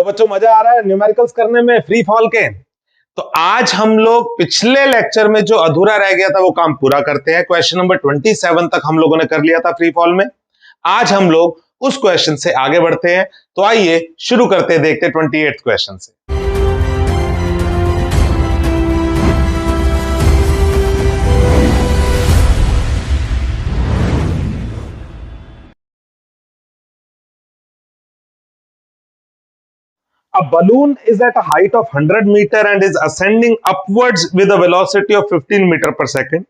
बच्चों मजा आ रहा है न्यूमेरिकल्स करने में फ्री फॉल के। तो आज हम लोग पिछले लेक्चर में जो अधूरा रह गया था वो काम पूरा करते हैं। क्वेश्चन नंबर 27 तक हम लोगों ने कर लिया था फ्री फॉल में। आज हम लोग उस क्वेश्चन से आगे बढ़ते हैं। तो आइए शुरू करते हैं, देखते हैं 28th क्वेश्चन से। A balloon is at a height of 100 meter and is ascending upwards with a velocity of 15 meter per second.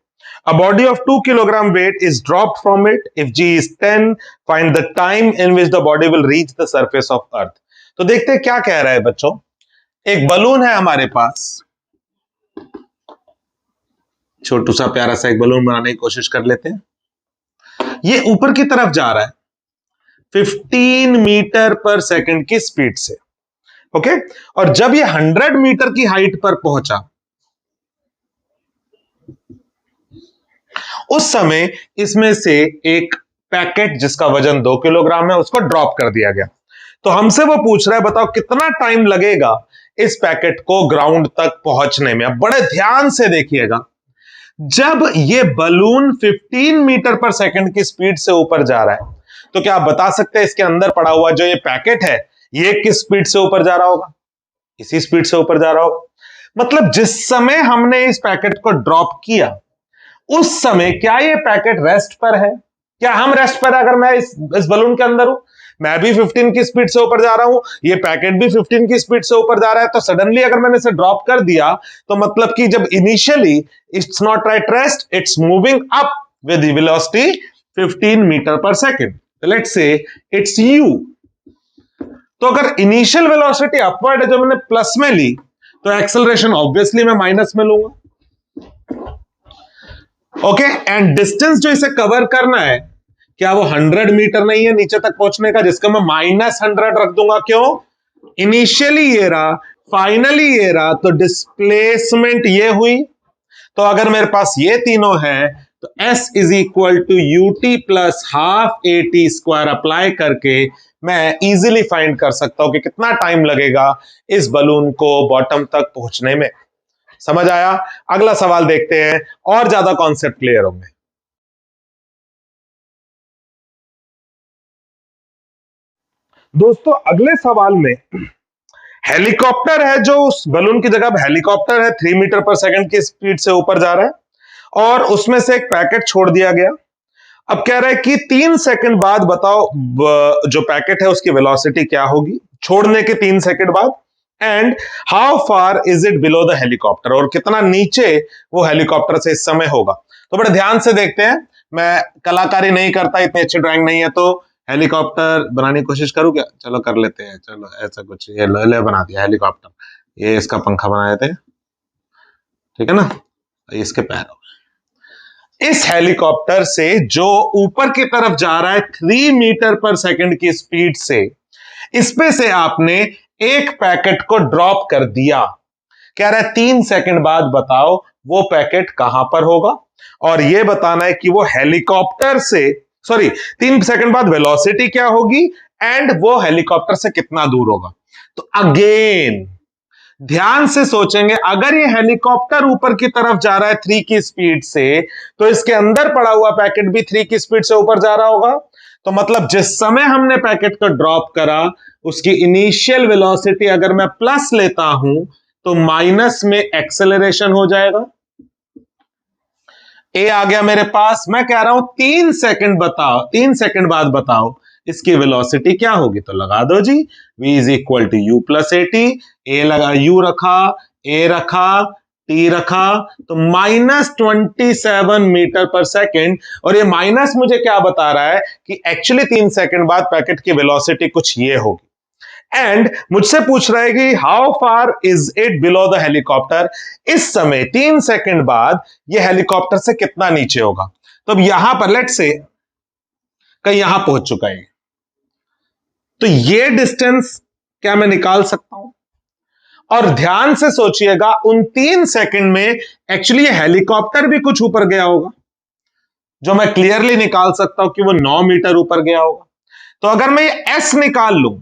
A body of 2 kilogram weight is dropped from it. If g is 10, find the time in which the body will reach the surface of earth. तो देखते हैं क्या कह रहा है बच्चों। एक balloon है हमारे पास, छोटू सा प्यारा सा एक बलून बनाने की कोशिश कर लेते हैं। ये ऊपर की तरफ जा रहा है 15 मीटर पर सेकंड की स्पीड से। ओके और जब ये 100 मीटर की हाइट पर पहुंचा उस समय इसमें से एक पैकेट जिसका वजन 2 किलोग्राम है उसको ड्रॉप कर दिया गया। तो हमसे वो पूछ रहा है बताओ कितना टाइम लगेगा इस पैकेट को ग्राउंड तक पहुंचने में। अब बड़े ध्यान से देखिएगा, जब ये बलून 15 मीटर पर सेकंड की स्पीड से ऊपर जा रहा है तो क्या आप बता सकते हैं इसके अंदर पड़ा हुआ जो ये पैकेट है ये किस स्पीड से ऊपर जा रहा होगा? इसी स्पीड से ऊपर जा रहा होगा। मतलब जिस समय हमने इस पैकेट को ड्रॉप किया उस समय क्या ये पैकेट रेस्ट पर है? क्या हम रेस्ट पर है? अगर मैं इस बलून के अंदर हूं, मैं भी 15 की स्पीड से ऊपर जा रहा हूं, ये पैकेट भी 15 की स्पीड से ऊपर जा रहा है, तो सडनली अगर मैंने इसे ड्रॉप कर दिया तो मतलब कि जब initially it's not right rest, it's moving up with velocity 15 metre per second. Let's say it's u. तो अगर इनिशियल वेलोसिटी अपवर्ड है जो मैंने प्लस में ली तो एक्सेलरेशन ऑब्वियसली मैं माइनस में लूंगा। ओके एंड डिस्टेंस जो इसे कवर करना है क्या वो 100 मीटर नहीं है नीचे तक पहुंचने का, जिसका मैं -100 रख दूंगा। क्यों? इनिशियली ये रहा, फाइनली ये रहा, तो डिस्प्लेसमेंट ये हुई। तो अगर मेरे पास ये तीनों है तो S is equal to UT plus half AT square apply करके मैं इजीली फाइंड कर सकता हूं कि कितना टाइम लगेगा इस बलून को बॉटम तक पहुंचने में। समझ आया? अगला सवाल देखते हैं और ज्यादा कॉन्सेप्ट क्लियर होंगे। दोस्तों अगले सवाल में हेलीकॉप्टर है जो उस बलून की जगह हेलीकॉप्टर है 3 मीटर पर सेकंड की स्पीड से ऊपर जा रहा है और उसमें से एक पैकेट छोड़ दिया गया। अब कह रहा है कि 3 सेकंड बाद बताओ जो पैकेट है उसकी वेलोसिटी क्या होगी छोड़ने के 3 सेकंड बाद, and how far is it below the helicopter, और कितना नीचे वो हेलीकॉप्टर से इस समय होगा। तो बड़े ध्यान से देखते हैं। मैं कलाकारी नहीं करता, इतनी अच्छी ड्राइंग नहीं है, तो हेलीकॉप्टर बनाने की कोशिश करूं क्या? चलो कर लेते हैं। चलो ऐसा कुछ ये ले बना दिया हेलीकॉप्टर, ये इसका पंखा बनाए थे, ठीक है ना, इसके पैर। इस हेलीकॉप्टर से जो ऊपर की तरफ जा रहा है 3 मीटर पर सेकंड की स्पीड से, इसमें से आपने एक पैकेट को ड्रॉप कर दिया। कह रहा है 3 सेकंड बाद बताओ वो पैकेट कहां पर होगा, और यह बताना है कि वो हेलीकॉप्टर से 3 सेकंड बाद वेलोसिटी क्या होगी एंड वो हेलीकॉप्टर से कितना दूर होगा। तो अगेन ध्यान से सोचेंगे, अगर ये हेलीकॉप्टर ऊपर की तरफ जा रहा है 3 की स्पीड से तो इसके अंदर पड़ा हुआ पैकेट भी 3 की स्पीड से ऊपर जा रहा होगा। तो मतलब जिस समय हमने पैकेट को ड्रॉप करा उसकी इनिशियल वेलोसिटी अगर मैं प्लस लेता हूं तो माइनस में एक्सेलरेशन हो जाएगा। ए आ गया मेरे पास। मैं कह रहा हूं 3 सेकंड बताओ, 3 सेकंड बाद बताओ इसकी वेलोसिटी क्या होगी। तो लगा दो जी, v is equal to U plus AT। A लगा, यू रखा, ए रखा, टी रखा, तो -27 मीटर पर सेकंड। और ये माइनस मुझे क्या बता रहा है कि एक्चुअली 3 सेकंड बाद पैकेट की वेलोसिटी कुछ ये होगी। एंड मुझसे पूछ रहा है कि how far is it below the helicopter, इस समय 3 सेकंड बाद ये हेलीकॉप्टर से कितना नीचे होगा। तो अब यहां पर लेट्स से कहीं यहां पहुंच चुका है, तो ये डिस्टेंस क्या मैं निकाल सकता हूं। और ध्यान से सोचिएगा उन 3 सेकंड में एक्चुअली हेलीकॉप्टर भी कुछ ऊपर गया होगा, जो मैं क्लियरली निकाल सकता हूं कि वो 9 मीटर ऊपर गया होगा। तो अगर मैं ये S निकाल लूं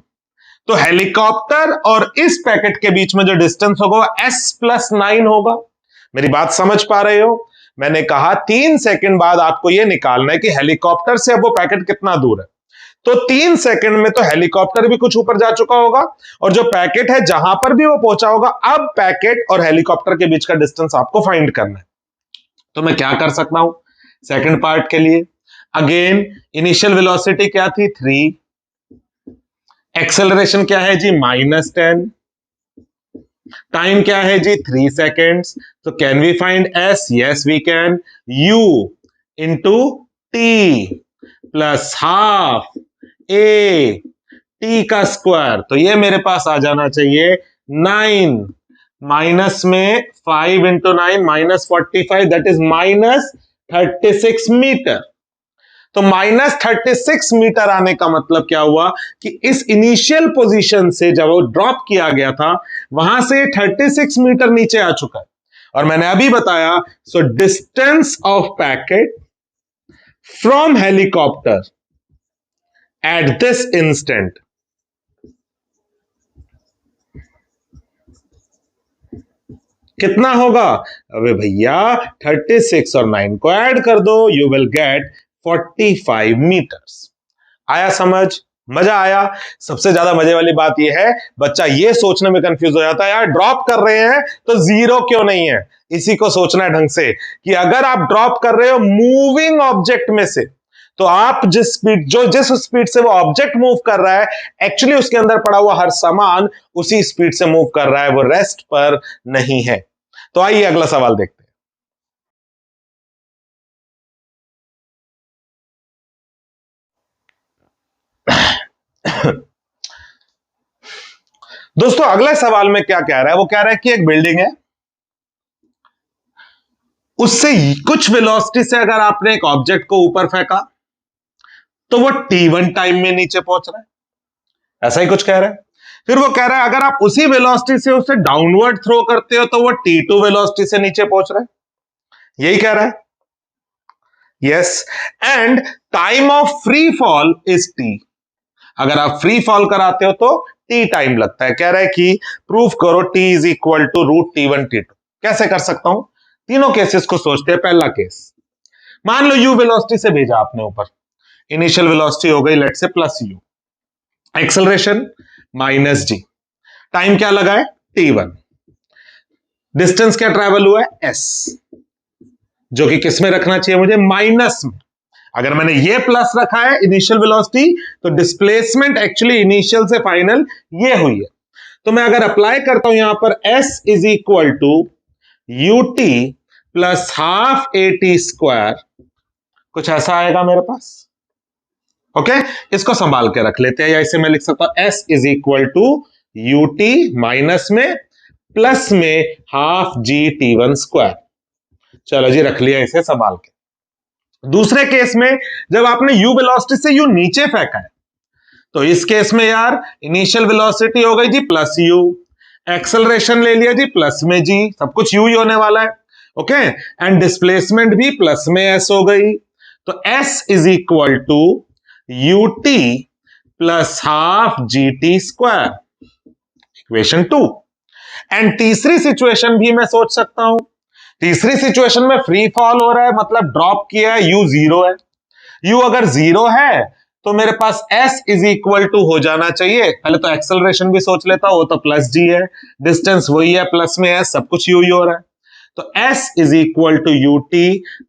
तो हेलीकॉप्टर और इस पैकेट के बीच में जो डिस्टेंस होगा वो s+9 होगा। मेरी बात समझ पा रहे हो? मैंने कहा 3 सेकंड बाद आपको यह निकालना है कि हेलीकॉप्टर से अब वो पैकेट कितना दूर है। तो 3 सेकंड में तो हेलीकॉप्टर भी कुछ ऊपर जा चुका होगा और जो पैकेट है जहां पर भी वो पहुंचा होगा, अब पैकेट और हेलीकॉप्टर के बीच का डिस्टेंस आपको फाइंड करना है। तो मैं क्या कर सकता हूं सेकंड पार्ट के लिए? अगेन इनिशियल वेलोसिटी क्या थी? 3। एक्सेलरेशन क्या है जी? -10। टाइम क्या है जी? 3 सेकेंड्स। तो can we find S? Yes we can. U into T plus half A T का स्क्वायर, तो ये मेरे पास आ जाना चाहिए 9 माइनस में 5 इंटू 9 -45, दैट इज -36 मीटर। तो -36 मीटर आने का मतलब क्या हुआ कि इस इनिशियल पोजीशन से जब वो ड्रॉप किया गया था वहां से 36 मीटर नीचे आ चुका है। और मैंने अभी बताया, so distance of packet from helicopter at this instant कितना होगा? अबे भैया 36 और 9 को ऐड कर दो, यू विल गेट 45 मीटर्स। आया समझ? मजा आया? सबसे ज्यादा मजे वाली बात यह है, बच्चा ये सोचने में कंफ्यूज हो जाता है, यार ड्रॉप कर रहे हैं तो जीरो क्यों नहीं है? इसी को सोचना है ढंग से कि अगर आप ड्रॉप कर रहे हो मूविंग ऑब्जेक्ट में से, तो आप जिस स्पीड से वो ऑब्जेक्ट मूव कर रहा है, एक्चुअली उसके अंदर पड़ा हुआ हर सामान उसी स्पीड से मूव कर रहा है, वो रेस्ट पर नहीं है। तो आइए अगला सवाल देखते हैं। दोस्तों अगले सवाल में क्या कह रहा है? वो कह रहा है कि एक बिल्डिंग है, उससे कुछ वेलोसिटी से अगर आपने एक ऑब्जेक्ट को ऊपर फेंका तो वो t1 टाइम में नीचे पहुंच रहा है, ऐसा ही कुछ कह रहा है। फिर वो कह रहा है अगर आप उसी वेलोसिटी से उसे डाउनवर्ड थ्रो करते हो तो वो t2 वेलोसिटी से नीचे पहुंच रहा है, यही कह रहा है। Yes, and time of free fall is t। अगर आप फ्री फॉल कराते हो तो t टाइम लगता है। कह रहा है कि प्रूफ करो t is equal to √t1 t2। कैसे कर सकता हूं? तीनों केसेस को सोचते हैं। पहला केस, मान लो u वेलोसिटी से भेजा आपने ऊपर, इनिशियल वेलोसिटी हो गई लेट से +u, एक्सेलरेशन -g, टाइम क्या लगा है? t1, डिस्टेंस क्या ट्रैवल हुआ है? s, जो कि किस में रखना चाहिए मुझे? माइनस में। अगर मैंने ये प्लस रखा है इनिशियल वेलोसिटी, तो डिस्प्लेसमेंट एक्चुअली इनिशियल से फाइनल ये हुई है। तो मैं अगर अप्लाई करता हूं यहां पर s is equal to ut plus half at square, कुछ ऐसा आएगा मेरे पास। ओके, इसको संभाल के रख लेते हैं, या इसे मैं लिख सकता हूं s is equal to ut minus में प्लस में हाफ t1 स्क्वायर। चलो जी, रख लिया इसे संभाल के। दूसरे केस में जब आपने u वेलोसिटी से u नीचे फेंका है, तो इस केस में यार इनिशियल वेलोसिटी हो गई जी +u, एक्सेलरेशन ले लिया जी प्लस में g, सब कुछ u ही होने वाला है। ओके, एंड डिस्प्लेसमेंट भी प्लस में s हो गई। तो s is equal to ut plus half gt square, equation 2। And तीसरी सिचुएशन भी मैं सोच सकता हूं। तीसरी सिचुएशन में फ्री फॉल हो रहा है, मतलब ड्रॉप किया है, u 0 है। u अगर 0 है तो मेरे पास s इज इक्वल टू हो जाना चाहिए, पहले तो एक्सेलरेशन भी सोच लेता हूं, वो तो +g है, डिस्टेंस वही है, प्लस में s, सब कुछ u ही हो रहा है। तो s is equal to ut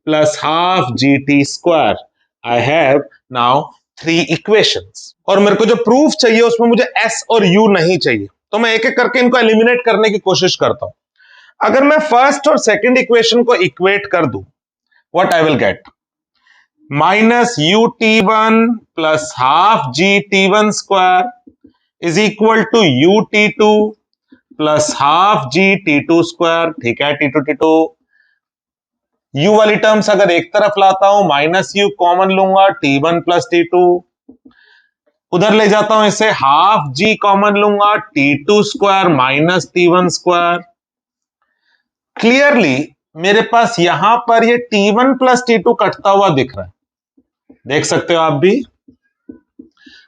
plus half gt square. I have now 3 equations, और मेरे को जो प्रूफ चाहिए उसमें मुझे s और u नहीं चाहिए, तो मैं एक एक करके इनको एलिमिनेट करने की कोशिश करता हूं। अगर मैं फर्स्ट और सेकंड इक्वेशन को इक्वेट कर दूं, what I will get? -ut1 plus half gt1 square is equal to ut2 plus half gt2 square. ठीक है, t2 t2, u वाली टर्म्स अगर एक तरफ लाता हूं, -u कॉमन लूंगा, t1 प्लस t2, उधर ले जाता हूं इसे, हाफ g कॉमन लूंगा, t2 square minus t1 square. Clearly मेरे पास यहां पर ये t1 प्लस t2 कटता हुआ दिख रहा है, देख सकते हो आप भी।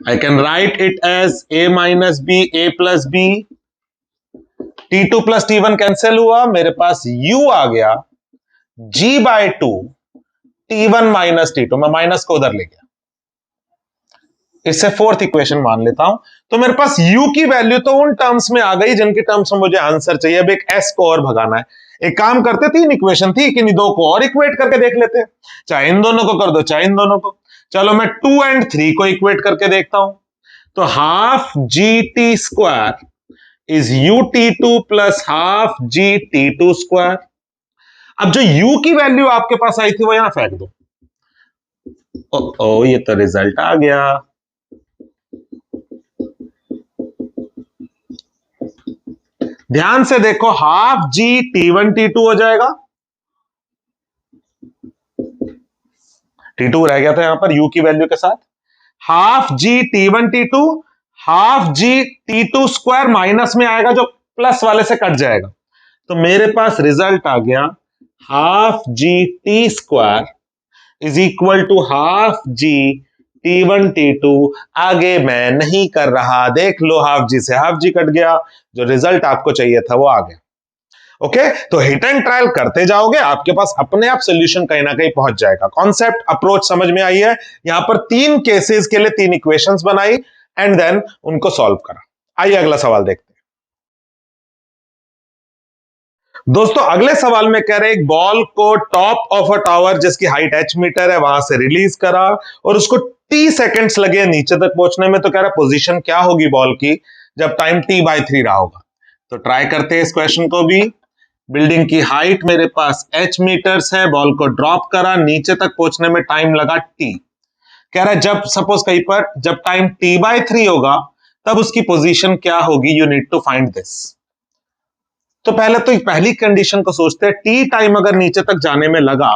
I can write it as a minus b, a plus b, t2 plus t1 cancel हुआ, मेरे पास u आ गया g bye 2 t1 minus t2, मैं माइनस को उधर ले गया, इससे फोर्थ इक्वेशन मान लेता हूं। तो मेरे पास u की वैल्यू तो उन टर्म्स में आ गई जिनकी टर्म्स में मुझे आंसर चाहिए। अब एक s को और भगाना है। एक काम करते, तीन इक्वेशन थी कि दो को और इक्वेट करके देख लेते हैं, चाहे इन दोनों को कर दो चाहे इन दोनों को। चलो मैं 2 एंड 3 को इक्वेट करके देखता हूं। तो half g t square is u t two plus half g t two square. अब जो u की वैल्यू आपके पास आई थी वो यहां फेंक दो। ये तो रिजल्ट आ गया। ध्यान से देखो, हाफ जी टी1 टी2 हो जाएगा, टी2 रह गया था यहां पर u की वैल्यू के साथ। Half g t one T2, half जी टी2 स्क्वायर माइनस में आएगा जो प्लस वाले से कट जाएगा। तो मेरे पास रिजल्ट आ गया half g t square is equal to half g t one t two. आगे मैं नहीं कर रहा, देख लो, हाफ जी से हाफ जी कट गया, जो रिजल्ट आपको चाहिए था वो आ गया। ओके, तो हिट एंड ट्रायल करते जाओगे, आपके पास अपने आप सोल्यूशन कहीं ना कहीं पहुंच जाएगा। कॉन्सेप्ट अप्रोच समझ में आई है। यहां पर 3 केसेस के लिए 3 इक्वेशंस बनाई एंड देन उनको सॉल्व करा। आइए अगला सवाल देखते हैं। दोस्तों अगले सवाल में कह रहे एक बॉल को टॉप ऑफ अ टावर जिसकी हाइट h मीटर है वहां से रिलीज करा और उसको t सेकेंड्स लगे नीचे तक पहुंचने में। तो कह रहा पोजीशन क्या होगी बॉल की जब टाइम t/3 रहा होगा। तो ट्राई करते हैं इस क्वेश्चन को भी। बिल्डिंग की हाइट मेरे पास h मीटर्स है, बॉल को ड्रॉप करा, नीचे तक पहुंचने में टाइम लगा t। कह रहा है जब सपोज कहीं पर जब टाइम t/3 होगा तब उसकी पोजीशन क्या होगी, you need to find this. तो पहले तो पहली कंडीशन को सोचते हैं, टी टाइम अगर नीचे तक जाने में लगा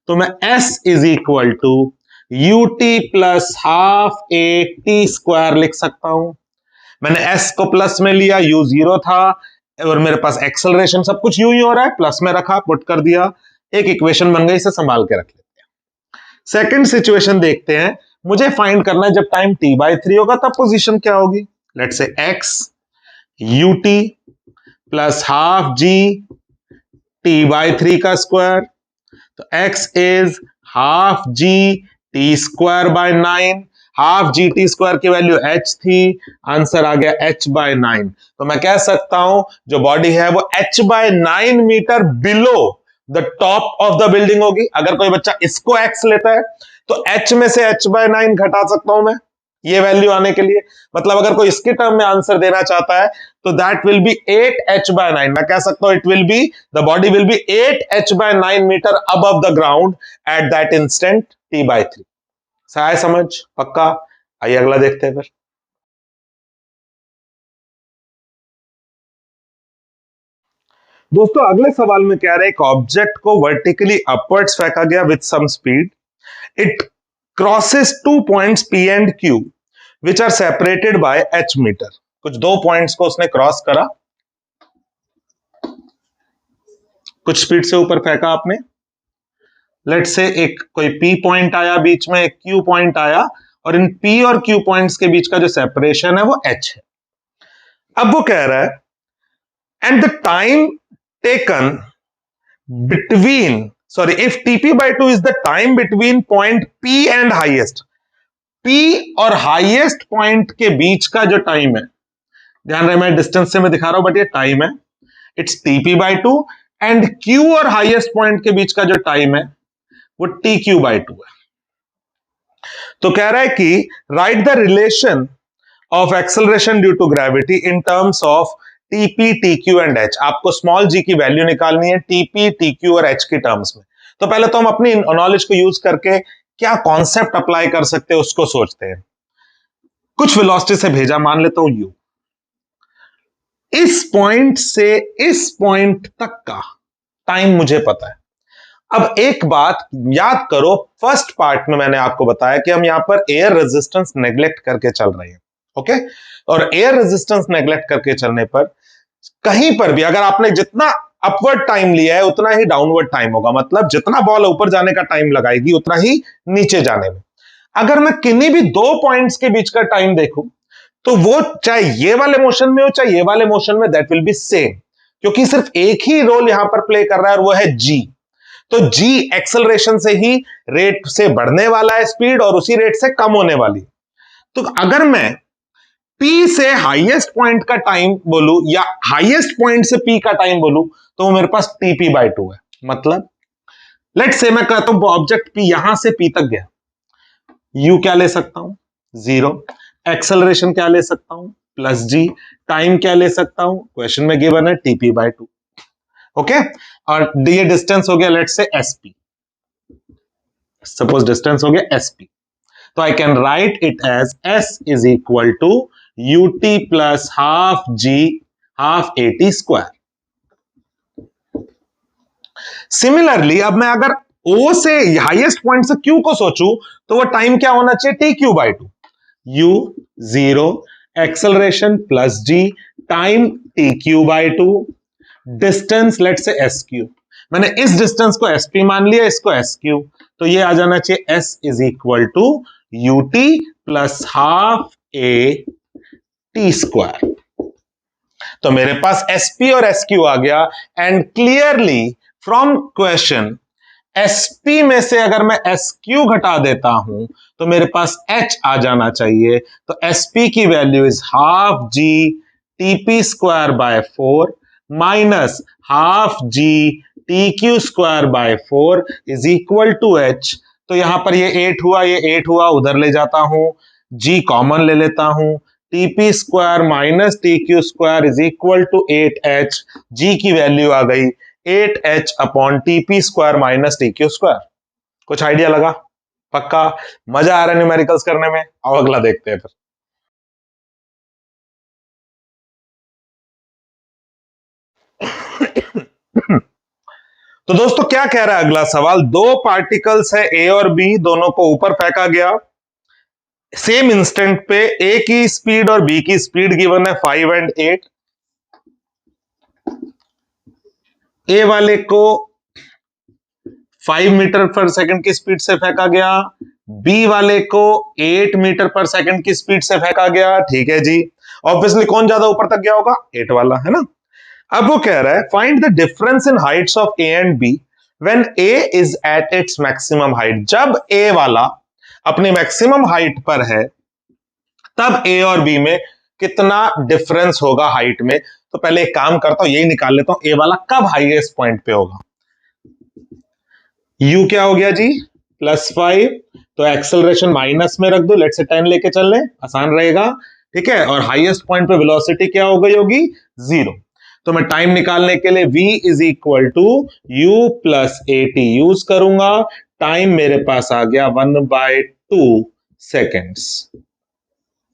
तो मैं s is equal to u t plus half A t square लिख सकता हूं। मैंने s को प्लस में लिया, u 0 था और मेरे पास एक्सेलरेशन सब कुछ यू ही हो रहा है, प्लस में रखा, पुट कर दिया, एक इक्वेशन बन गई, इसे संभाल के रख लेते हैं। सेकेंड सिचुएशन देखते हैं, मुझे फाइंड करना है जब टाइम t/3 होगा तब पोजीशन क्या होगी। Let's say x u t plus half g t/3 का स्क्वायर। तो x is half g t square by 9। Half g t square की वैल्यू h थी, आंसर आ गया h/9। तो मैं कह सकता हूं जो बॉडी है वो h/9 metre below the top of the building होगी। अगर कोई बच्चा इसको x लेता है तो h में से h/9 घटा सकता हूं मैं ये वैल्यू आने के लिए। मतलब अगर कोई इसके टर्म में आंसर देना चाहता है तो दैट विल बी 8h/9। मैं कह सकता हूं it will be, the body will be 8h/9 metre above the ground at that instant t/3। आया समझ? पक्का? आइए अगला देखते हैं फिर। दोस्तों अगले सवाल में कह रहे हैं एक ऑब्जेक्ट को वर्टिकली अपवर्ड्स फेंका गया with some speed. It crosses 2 points P and Q which are separated by h metre. कुछ 2 पॉइंट्स को उसने क्रॉस करा, कुछ स्पीड से ऊपर फेंका आपने। लेट्स से एक कोई P पॉइंट आया बीच में, एक Q पॉइंट आया और इन P और Q पॉइंट्स के बीच का जो सेपरेशन है वो h है। अब वो कह रहा है and the time taken between if tp/2 is the time between point P and highest, P और हाईएस्ट पॉइंट के बीच का जो टाइम है, ध्यान रहे मैं डिस्टेंस से मैं दिखा रहा हूं बट ये टाइम है, इट्स tp/2 एंड Q और हाईएस्ट पॉइंट के बीच का जो टाइम है वो tq/2 है। तो कह रहा है कि right the relation of acceleration due to gravity in terms of TP, TQ and H। आपको स्मॉल g की वैल्यू निकालनी है TP, TQ और H के टर्म्स में। तो पहले तो हम अपनी नॉलेज को यूज करके क्या कॉन्सेप्ट अप्लाई कर सकते हैं उसको सोचते हैं। कुछ वेलोसिटी से भेजा, मान लेता हूं u, इस पॉइंट से इस पॉइंट तक का टाइम मुझे पता है। अब एक बात याद करो, फर्स्ट पार्ट में मैंने आपको बताया कि हम यहां पर एयर रेजिस्टेंस नेग्लेक्ट करके चल रहे हैं। ओके, और एयर रेजिस्टेंस नेग्लेक्ट करके चलने पर कहीं पर भी अगर आपने जितना अपवर्ड टाइम लिया है उतना ही डाउनवर्ड टाइम होगा। मतलब जितना बॉल ऊपर जाने का टाइम लगाएगी उतना ही नीचे जाने में। अगर मैं किन्हीं भी दो पॉइंट्स के बीच का टाइम देखूं तो वो चाहे ये वाले मोशन में हो चाहे ये वाले मोशन में, दैट विल बी सेम, क्योंकि सिर्फ एक ही रोल यहां पर प्ले कर रहा है और वो है जी। तो जी एक्सेलरेशन से ही रेट से बढ़ने वाला है स्पीड और उसी रेट से कम होने वाली। तो अगर मैं पी से हाईएस्ट पॉइंट का टाइम बोलूं या हाईएस्ट पॉइंट से पी का टाइम बोलूं तो वो मेरे पास TP/2 है। मतलब लेट से मैं कहता हूं ऑब्जेक्ट पी यहां से पी तक गया, यू क्या ले सकता हूं 0, एक्सेलरेशन क्या ले सकता हूं +g, टाइम क्या ले सकता हूं क्वेश्चन में गिवन है TP/2। ओके, और ये डिस्टेंस हो गया लेट से SP, सपोज डिस्टेंस हो गया SP, तो I can write it as S is equal to UT plus half AT square. Similarly अब मैं अगर O से हाईएस्ट पॉइंट से Q को सोचूं तो वो टाइम क्या होना चाहिए TQ/2, U 0, acceleration +g, time TQ/2, distance let say SQ, मैंने इस डिस्टेंस को SP मान लिया, इसको SQ, तो ये आ जाना चाहिए S is equal to UT plus half AT square. तो मेरे पास SP और SQ आ गया and clearly from question SP में से अगर मैं SQ घटा देता हूं तो मेरे पास H आ जाना चाहिए। तो SP की value is half G TP²/4 minus half G TQ²/4 is equal to H। तो यहां पर ये 8 हुआ, ये 8 हुआ, उधर ले जाता हूं, G कॉमन ले लेता हूं, TP² minus TQ² is equal to 8H। G की वैल्यू आ गई 8H upon TP² minus TQ²। कुछ आइडिया लगा? पक्का मजा आ रहा है न्यूमेरिकल्स करने में? आओ अगला देखते हैं फिर। तो दोस्तों क्या कह रहा है अगला सवाल, दो पार्टिकल्स है A और B, दोनों को ऊपर फेंका गया सेम इंस्टेंट पे, A की स्पीड और B की स्पीड गिवन है 5 एंड 8। A वाले को 5 मीटर पर सेकंड की स्पीड से फेंका गया, B वाले को 8 मीटर पर सेकंड की स्पीड से फेंका गया। ठीक है जी, ऑब्वियसली कौन ज्यादा ऊपर तक गया होगा? 8 वाला, है ना। अब वो कह रहा है find the difference in Heights of A and B when A is at its maximum height. जब A वाला अपनी मैक्सिमम हाइट पर है तब A और B में कितना डिफरेंस होगा हाइट में। तो पहले एक काम करता हूं, यही निकाल लेता हूं, A वाला कब हाईएस्ट पॉइंट पे होगा। U क्या हो गया जी +5, तो एक्सेलरेशन माइनस में रख दो, लेट से 10 लेके चल ले, आसान रहेगा। ठीक है, और हाईएस्ट पॉइंट पे वेलोसिटी क्या हो गई होगी 0। तो मैं टाइम निकालने के लिए V is equal to U plus AT use करूंगा। टाइम मेरे पास आ गया 1/2 सेकेंड्स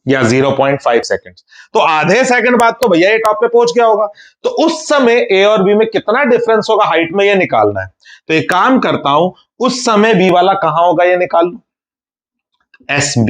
या 0.5 सेकेंड्स। तो आधे सेकंड बाद तो भैया ये टॉप पे पहुंच गया होगा। तो उस समय A और B में कितना डिफरेंस होगा हाइट में, ये निकालना है। तो एक काम करता हूं, उस समय B वाला कहां होगा ये निकाल लो, SB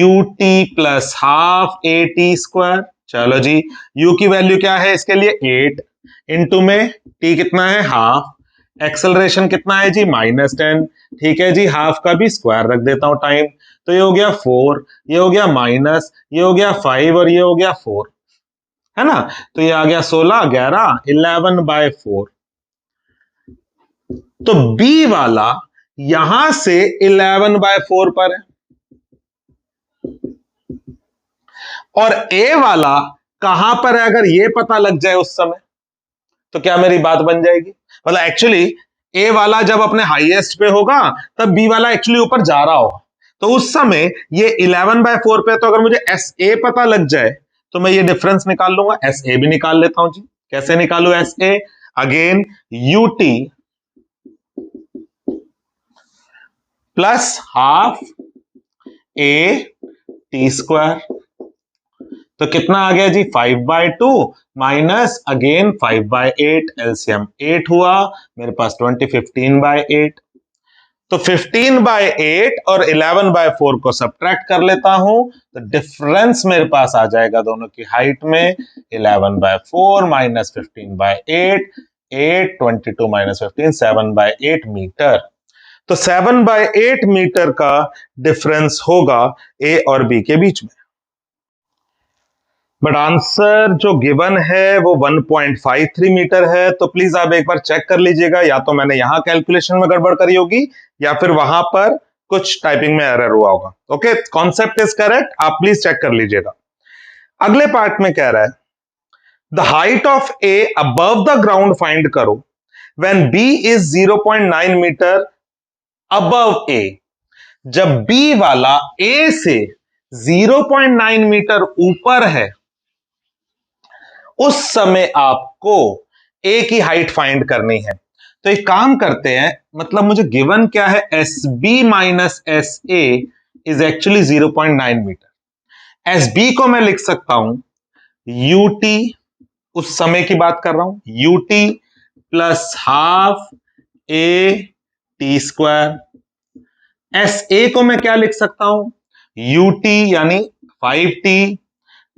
UT plus half AT square. चलो जी, U की वैल्यू क्या है इसके लिए 8, इंटू में T कितना है हाफ, एक्सेलरेशन कितना है जी -10। ठीक है जी, हाफ का भी स्क्वायर रख देता हूं टाइम, तो ये हो गया 4, ये हो गया माइनस, ये हो गया 5 और ये हो गया 4, है ना। तो ये आ गया 16, 11, 11/4। तो B वाला यहां से 11/4 पर है और A वाला कहां पर है, अगर ये पता लग जाए उस समय तो क्या मेरी बात बन जाएगी। मतलब एक्चुअली A वाला जब अपने हाईएस्ट पे होगा तब B वाला एक्चुअली ऊपर जा रहा होगा, तो उस समय ये 11/4 पे, तो अगर मुझे SA पता लग जाए तो मैं ये डिफरेंस निकाल लूंगा। SA भी निकाल लेता हूं जी, कैसे निकालू SA, again UT plus half AT square, तो कितना आ गया जी 5/2 माइनस अगेन 5/8, एलसीएम 8 हुआ मेरे पास 20, 15/8। तो 15/8 और 11/4 को सब्ट्रैक्ट कर लेता हूं तो डिफरेंस मेरे पास आ जाएगा दोनों की हाइट में 11/4 माइनस 15/8, 8, 22 माइनस 15, 7/8 मीटर। तो 7/8 मीटर का डिफरेंस होगा ए और बी के बीच में। बट आंसर जो गिवन है वो 1.53 मीटर है। तो प्लीज आप एक बार चेक कर लीजिएगा, या तो मैंने यहां कैलकुलेशन में गड़बड़ करी होगी या फिर वहां पर कुछ टाइपिंग में एरर हुआ होगा। ओके, कॉन्सेप्ट इज करेक्ट, आप प्लीज चेक कर लीजिएगा। अगले पार्ट में कह रहा है the height of A above the ground find करो when B is 0.9 metre above A. जब बी वाला ए से 0.9 मीटर ऊपर है उस समय आपको ए की हाइट फाइंड करनी है। तो एक काम करते हैं, मतलब मुझे गिवन क्या है, S B minus S A is actually 0.9 metre. S B को मैं लिख सकता हूं यूटी, उस समय की बात कर रहा हूं, u t plus half A t square. S A को मैं क्या लिख सकता हूं, यूटी यानी 5t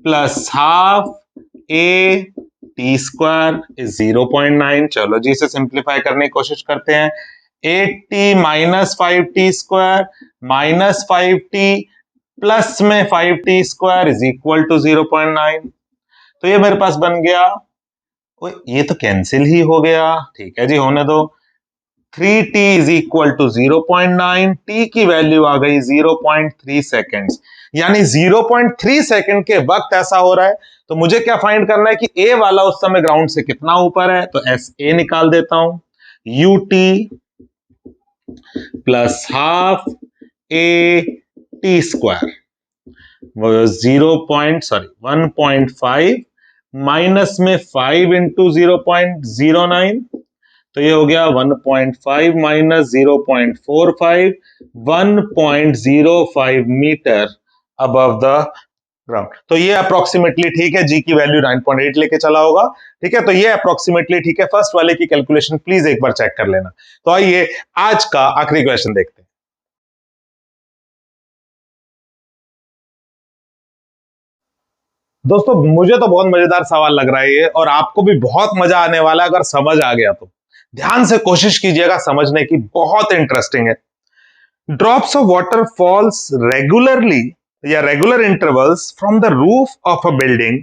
plus half A t square is 0.9। चलो जी, इसे सिंप्लीफाई करने की कोशिश करते हैं। 8t minus 5t square minus 5t plus में 5t square is equal to 0.9। तो ये मेरे पास बन गया, ये तो कैंसिल ही हो गया, ठीक है जी, होने दो। 3t is equal to 0.9, t की वैल्यू आ गई 0.3 सेकेंड्स, यानी 0.3 सेकेंड के वक्त ऐसा हो रहा है। तो मुझे क्या फाइंड करना है कि ए वाला उस समय ग्राउंड से कितना ऊपर है, तो एस ए निकाल देता हूं, यूटी प्लस हाफ ए टी स्क्वायर 1.5 माइनस में 5 इंटू 0.09, तो ये हो गया 1.5 minus 0.45, 1.05 metre above the ground. तो ये अप्रोक्सीमेटली ठीक है, जी की वैल्यू 9.8 लेके चला होगा, ठीक है। तो ये अप्रोक्सीमेटली ठीक है। फर्स्ट वाले की कैलकुलेशन प्लीज एक बार चेक कर लेना। तो आइए आज का आखिरी क्वेश्चन देखते हैं। दोस्तों मुझे तो बहुत मजेदार सवाल लग रहा है ये, और आपको भी बहुत मजा आने वाला है अगर समझ आ गया तो। ध्यान से कोशिश कीजिएगा समझने की, बहुत इंटरेस्टिंग है। Drops of water falls regularly या regular intervals from the roof of a building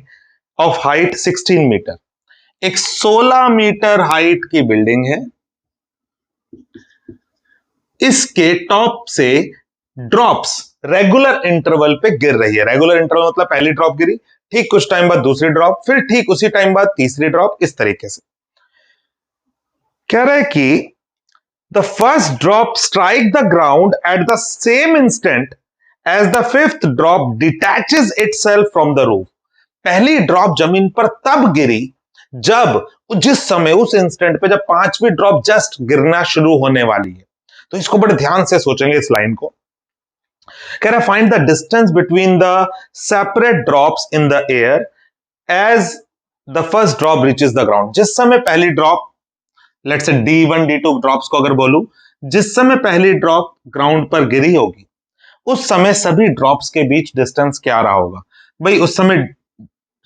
of height 16 metre. एक 16 मीटर हाइट की बिल्डिंग है, इसके टॉप से ड्रॉप्स रेगुलर इंटरवल पे गिर रही है। रेगुलर इंटरवल मतलब पहली ड्रॉप गिरी, ठीक कुछ टाइम बाद दूसरी ड्रॉप, फिर ठीक उसी टाइम बाद तीसरी ड्रॉप, इस तरीके से। कह रहा है कि the first drop strike the ground at the same instant as the fifth drop detaches itself from the roof. पहली ड्रॉप जमीन पर तब गिरी जब, जिस समय, उस इंस्टेंट पे जब पांचवी ड्रॉप जस्ट गिरना शुरू होने वाली है। तो इसको बड़े ध्यान से सोचेंगे इस लाइन को। कह रहा है find the distance between the separate drops in the air as the first drop reaches the ground. जिस समय पहली drop, let's say D1 D2 drops को अगर बोलूं, जिस समय पहली ड्रॉप ग्राउंड पर गिरी होगी उस समय सभी ड्रॉप्स के बीच डिस्टेंस क्या रहा होगा। भाई उस समय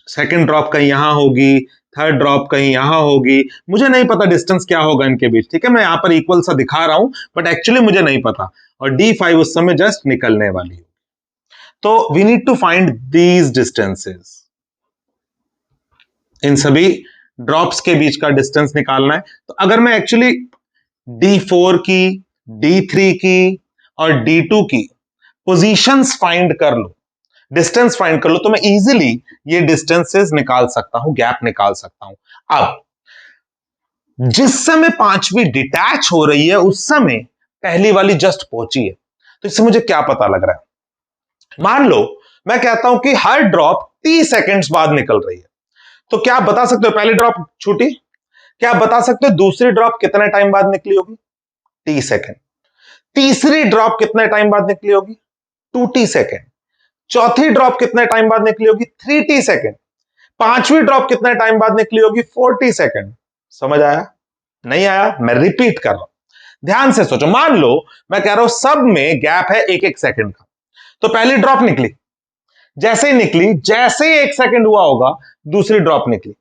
सेकंड ड्रॉप कहीं यहां होगी, थर्ड ड्रॉप कहीं यहां होगी, मुझे नहीं पता डिस्टेंस क्या होगा इनके बीच, ठीक है। मैं यहां पर इक्वल सा दिखा रहा हूं बट एक्चुअली मुझे नहीं पता, और D5 उस समय जस्ट निकलने वाली है। तो we need to find these distances, इन सभी ड्रॉप्स के बीच का डिस्टेंस निकालना है। तो अगर मैं एक्चुअली D4 की, D3 की और D2 की पोजीशंस फाइंड कर लो, डिस्टेंस फाइंड कर लो, तो मैं इजीली ये डिस्टेंसेस निकाल सकता हूं, गैप निकाल सकता हूं। अब जिस समय पांचवी डिटैच हो रही है उस समय पहली वाली जस्ट पहुंची है, तो इससे मुझे क्या पता लग रहा है। मान लो मैं कहता हूं कि हर ड्रॉप T सेकेंड्स बाद निकल रही है, तो क्या आप बता सकते हो पहली ड्रॉप छूटी, क्या आप बता सकते हो दूसरी ड्रॉप कितने टाइम बाद निकली होगी, T सेकेंड। तीसरी ड्रॉप कितने टाइम बाद निकली होगी, 2T सेकेंड। चौथी ड्रॉप कितने टाइम बाद निकली होगी, 3T सेकेंड। पांचवी ड्रॉप कितने टाइम बाद निकली होगी, 4T सेकेंड। समझ आया, नहीं आया? मैं रिपीट कर रहा हूं, ध्यान से सोचो। मान लो मैं कह रहा हूं सब में गैप है 1-1 सेकेंड का, तो पहली ड्रॉप निकली, जैसे ही निकली, जैसे ही 1 सेकेंड हुआ होगा दूसरी ड्रॉप निकली,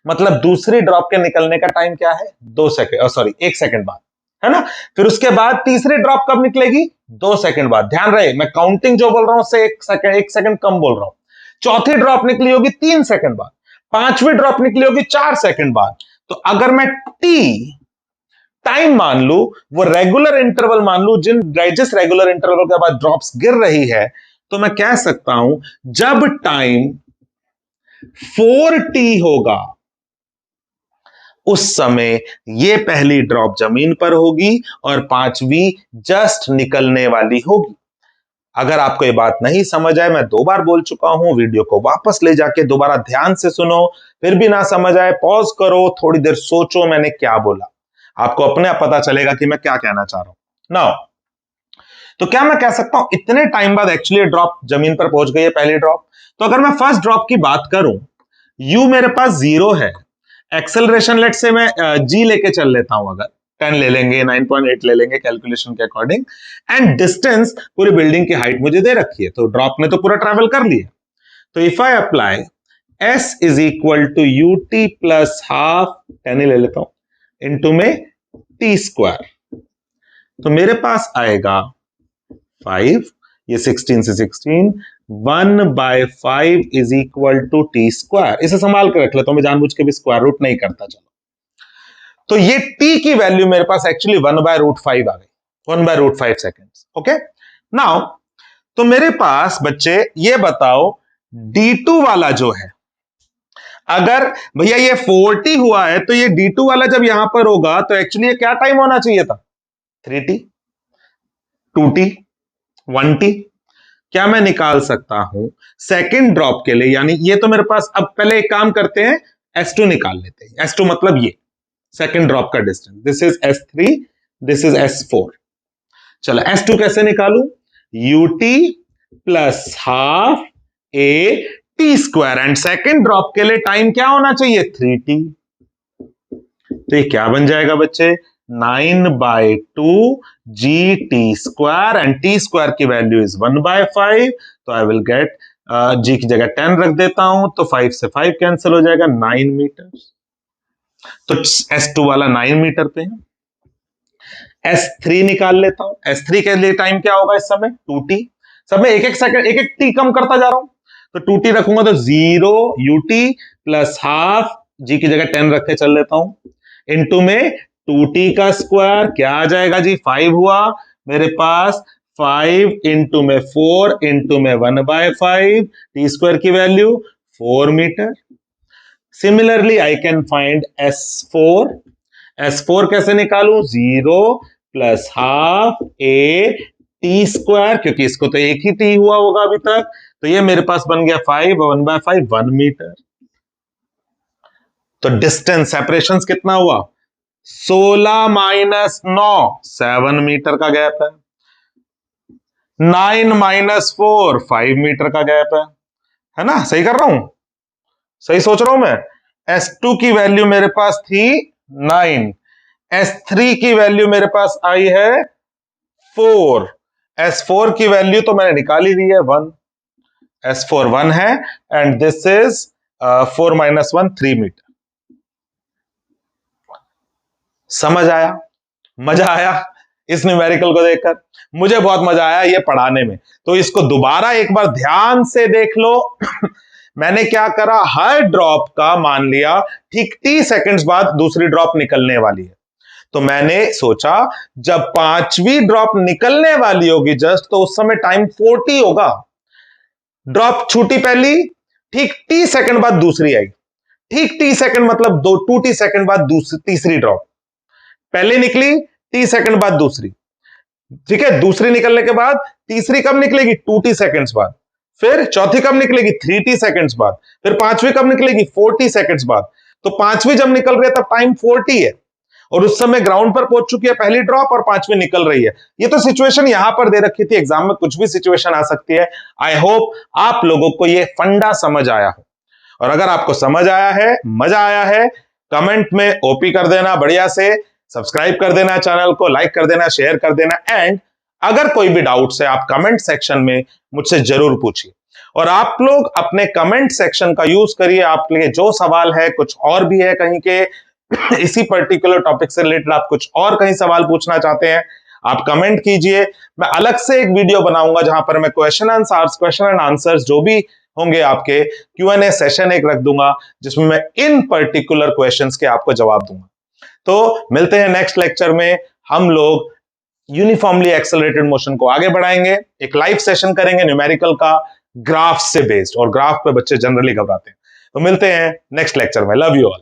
मतलब दूसरी ड्रॉप के निकलने का टाइम क्या है, 2 सेकेंड, सॉरी 1 सेकेंड बाद। है ना। फिर उसके बाद तीसरी ड्रॉप कब निकलेगी? 2 सेकंड बाद। ध्यान रहे मैं काउंटिंग जो बोल रहा हूं उससे 1 सेकंड कम बोल रहा हूं। चौथी ड्रॉप निकली होगी 3 सेकंड बाद। पांचवी ड्रॉप निकली होगी 4 सेकंड बाद। तो अगर मैं टी टाइम मान लू, वो रेगुलर इंटरवल मान लू जिस रेगुलर इंटरवल के बाद ड्रॉप्स गिर रही है, तो मैं कह सकता हूं जब टाइम 4t होगा उस समय ये पहली ड्रॉप जमीन पर होगी और पांचवी जस्ट निकलने वाली होगी। अगर आपको ये बात नहीं समझ आए, मैं 2 बार बोल चुका हूं, वीडियो को वापस ले जाके दोबारा ध्यान से सुनो। फिर भी ना समझ आए पॉज करो, थोड़ी देर सोचो मैंने क्या बोला, आपको अपने आप पता चलेगा कि मैं क्या कहना चाह रहा हूं। नाउ तो क्या मैं कह सकता हूं इतने टाइम बाद एक्चुअली ड्रॉप जमीन पर पहुंच गई है पहली ड्रॉप? तो अगर मैं फर्स्ट ड्रॉप की बात करूं, u मेरे पास 0 है, एक्सेलरेशन लेट से मैं g लेके चल लेता हूं, अगर 10 ले लेंगे, 9.8 ले लेंगे कैलकुलेशन के अकॉर्डिंग, एंड डिस्टेंस पूरी बिल्डिंग की हाइट मुझे दे रखी है, तो ड्रॉप ने तो पूरा ट्रैवल कर लिया। तो if I apply s is equal to ut plus half 10 ही ले लेता हूं इंटू में t स्क्वायर, तो मेरे पास आएगा 5, ये 16 से 16, 1/5 is equal to t square. इसे संभाल के रख लेता हूं, मैं जानबूझ के भी स्क्वायर रूट नहीं करता। चलो, तो ये t की वैल्यू मेरे पास एक्चुअली 1/√5 आ गई, 1/√5 सेकेंड्स। ओके, नाउ तो मेरे पास बच्चे ये बताओ d2 वाला जो है, अगर भैया ये 40 हुआ है तो ये d2 वाला जब यहां पर होगा तो एक्चुअली ये क्या टाइम होना चाहिए था? 3t, 2t, 1t। क्या मैं निकाल सकता हूं सेकंड ड्रॉप के लिए? यानी ये तो मेरे पास, अब पहले एक काम करते हैं, S2 निकाल लेते हैं। S2 मतलब ये सेकंड ड्रॉप का distance, this is S3, this is S4। चलो S2 कैसे निकालू? ut plus half a t square, and second drop के लिए टाइम क्या होना चाहिए? 3t। तो ये क्या बन जाएगा बच्चे? 9/2 gt square, and t square की वैल्यू इज 1/5, तो आई विल गेट g की जगह 10 रख देता हूं, तो 5 से 5 कैंसिल हो जाएगा, 9 मीटर। तो S2 वाला 9 मीटर पे है। S3 निकाल लेता हूं, S3 के लिए टाइम क्या होगा इस समय? 2t। सब में एक एक सेकंड, एक एक t कम करता जा रहा हूं, तो 2t रखूंगा तो 0 ut प्लस हाफ, g की जगह 10 रख के चल लेता हूं, इनटू में 2t का स्क्वायर, क्या आ जाएगा जी? 5 हुआ मेरे पास, 5 इंटू में 4 इंटू में 1/5, टी स्क्वायर की value 4 metre. Similarly I can find S4। S4 कैसे निकालू? 0 plus half a t square, क्योंकि इसको तो एक ही t हुआ होगा अभी तक, तो ये मेरे पास बन गया 5, 1/5, 1 मीटर। तो डिस्टेंस सेपरेशन कितना हुआ? 16 माइनस 9, 7 मीटर का गैप है। 9 माइनस 4, 5 मीटर का गैप है ना? सही कर रहा हूं? सही सोच रहा हूं मैं? S2 की वैल्यू मेरे पास थी 9, S3 की वैल्यू मेरे पास आई है 4, S4 की वैल्यू तो मैंने निकाल ही दी है 1, S4 1 है, and this is 4 minus 1, 3 metre. समझ आया? मजा आया इस न्यूमेरिकल को देखकर? मुझे बहुत मजा आया ये पढ़ाने में, तो इसको दोबारा एक बार ध्यान से देख लो। मैंने क्या करा, हर ड्रॉप का मान लिया ठीक t सेकंड्स बाद दूसरी ड्रॉप निकलने वाली है, तो मैंने सोचा जब पांचवी ड्रॉप निकलने वाली होगी जस्ट, तो उस समय टाइम 40 होगा। ड्रॉप छूटी पहली, ठीक t सेकंड बाद दूसरी आई, ठीक t सेकंड मतलब 2t सेकंड बाद तीसरी ड्रॉप, पहले निकली t सेकंड बाद दूसरी, ठीक है, दूसरी निकलने के बाद तीसरी कब निकलेगी? 2t सेकंड्स बाद, फिर चौथी कब निकलेगी? 3t सेकंड्स बाद, फिर पांचवी कब निकलेगी? 4t सेकंड्स बाद। तो पांचवी जब निकल रही है तब टाइम 40 है, और उस समय ग्राउंड पर पहुंच चुकी है पहली ड्रॉप और पांचवी निकल रही है। ये तो सिचुएशन यहां पर दे रखी थी, एग्जाम में कुछ भी सिचुएशन आ सकती है। आई होप आप लोगों को ये फंडा समझ आया हो, और अगर आपको समझ आया है, मजा आया है, कमेंट में ओपी कर देना बढ़िया से, सब्सक्राइब कर देना चैनल को, लाइक कर देना, शेयर कर देना, एंड अगर कोई भी डाउट्स है आप कमेंट सेक्शन में मुझसे जरूर पूछिए। और आप लोग अपने कमेंट सेक्शन का यूज करिए, आप लिए जो सवाल है, कुछ और भी है कहीं के, इसी पर्टिकुलर टॉपिक से रिलेटेड आप कुछ और कहीं सवाल पूछना चाहते हैं, आप कमेंट कीजिए। मैं अलग से एक वीडियो बनाऊंगा जहां पर मैं क्वेश्चन एंड आंसर्स जो भी होंगे आपके Q&A सेशन एक रख दूंगा, जिसमें मैं इन पर्टिकुलर क्वेश्चंस के आपको जवाब दूंगा। तो मिलते हैं नेक्स्ट लेक्चर में। हम लोग यूनिफॉर्मली एक्सेलरेटेड मोशन को आगे बढ़ाएंगे, एक लाइव सेशन करेंगे न्यूमेरिकल का, ग्राफ से बेस्ड, और ग्राफ पे बच्चे जनरली घबराते हैं। तो मिलते हैं नेक्स्ट लेक्चर में। Love you all.